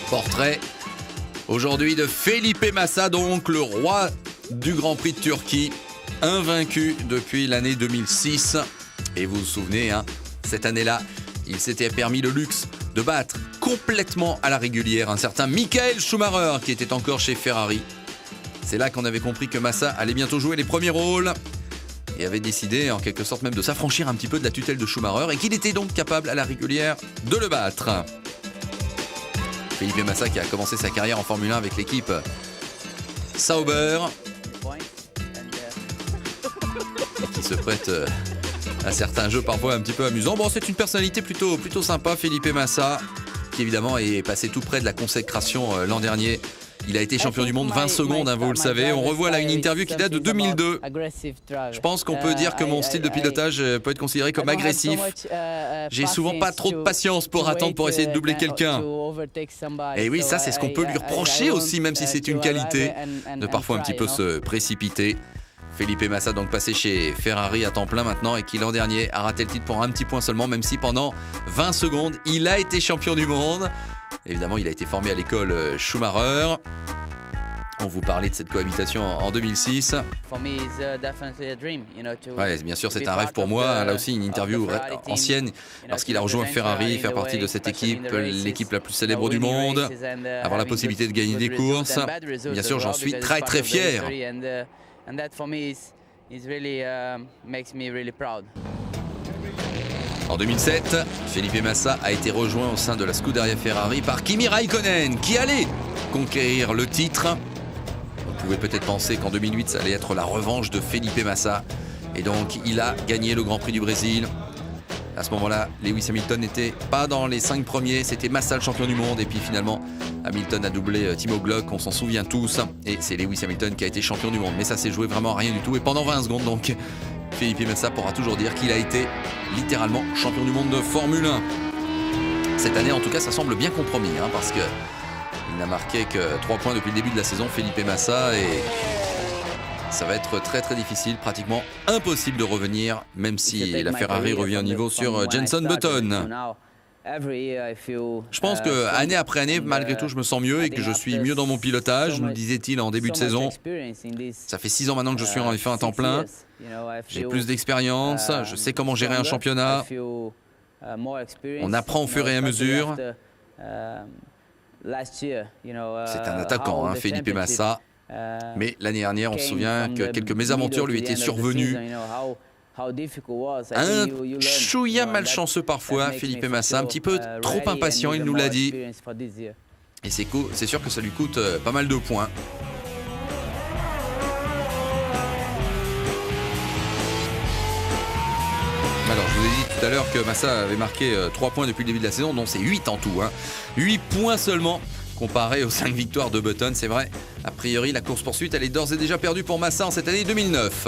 Portrait aujourd'hui de Felipe Massa, donc le roi du Grand Prix de Turquie, invaincu depuis l'année 2006. Et vous vous souvenez, cette année-là, il s'était permis le luxe de battre complètement à la régulière un certain Michael Schumacher qui était encore chez Ferrari. C'est là qu'on avait compris que Massa allait bientôt jouer les premiers rôles et avait décidé en quelque sorte même de s'affranchir un petit peu de la tutelle de Schumacher et qu'il était donc capable à la régulière de le battre. Felipe Massa qui a commencé sa carrière en Formule 1 avec l'équipe Sauber et qui se prête à certains jeux parfois un petit peu amusants. Bon, c'est une personnalité plutôt sympa, Felipe Massa, qui évidemment est passé tout près de la consécration l'an dernier. Il a été champion du monde 20 secondes, vous le savez. On revoit là une interview qui date de 2002. Je pense qu'on peut dire que mon style de pilotage peut être considéré comme agressif. J'ai souvent pas trop de patience pour attendre pour essayer de doubler quelqu'un. Et oui, ça c'est ce qu'on peut lui reprocher aussi, même si c'est une qualité, de parfois un petit peu se précipiter. Felipe Massa donc passé chez Ferrari à temps plein maintenant et qui l'an dernier a raté le titre pour un petit point seulement, même si pendant 20 secondes il a été champion du monde. Évidemment, il a été formé à l'école Schumacher. On vous parlait de cette cohabitation en 2006. Ouais, bien sûr, c'est un rêve pour moi. Là aussi, une interview ancienne. Lorsqu'il a rejoint Ferrari, faire partie de cette équipe, l'équipe la plus célèbre du monde, avoir la possibilité de gagner des courses. Bien sûr, j'en suis très très fier. En 2007, Felipe Massa a été rejoint au sein de la Scuderia Ferrari par Kimi Räikkönen qui allait conquérir le titre. On pouvait peut-être penser qu'en 2008, ça allait être la revanche de Felipe Massa. Et donc, il a gagné le Grand Prix du Brésil. À ce moment-là, Lewis Hamilton n'était pas dans les 5 premiers. C'était Massa le champion du monde. Et puis finalement, Hamilton a doublé Timo Glock, on s'en souvient tous. Et c'est Lewis Hamilton qui a été champion du monde. Mais ça s'est joué vraiment à rien du tout. Et pendant 20 secondes, donc, Felipe Massa pourra toujours dire qu'il a été littéralement champion du monde de Formule 1. Cette année, en tout cas, ça semble bien compromis, parce que il n'a marqué que 3 points depuis le début de la saison, Felipe Massa, et ça va être très très difficile, pratiquement impossible de revenir, même si la Ferrari revient au niveau sur Jenson Button. Je pense que année après année, malgré tout, je me sens mieux et que je suis mieux dans mon pilotage, nous disait-il en début de saison. Ça fait 6 ans maintenant que je suis en F1 à temps plein. J'ai plus d'expérience, je sais comment gérer un championnat. On apprend au fur et à mesure. C'est un attaquant, Felipe Massa. Mais l'année dernière, on se souvient que quelques mésaventures lui étaient survenues. Un chouïa malchanceux parfois, Felipe Massa, un petit peu trop impatient, il nous l'a dit. Et c'est sûr que ça lui coûte pas mal de points. Alors, je vous ai dit tout à l'heure que Massa avait marqué 3 points depuis le début de la saison, donc c'est 8 en tout. 8 points seulement comparé aux 5 victoires de Button, c'est vrai. A priori, la course-poursuite, elle est d'ores et déjà perdue pour Massa en cette année 2009.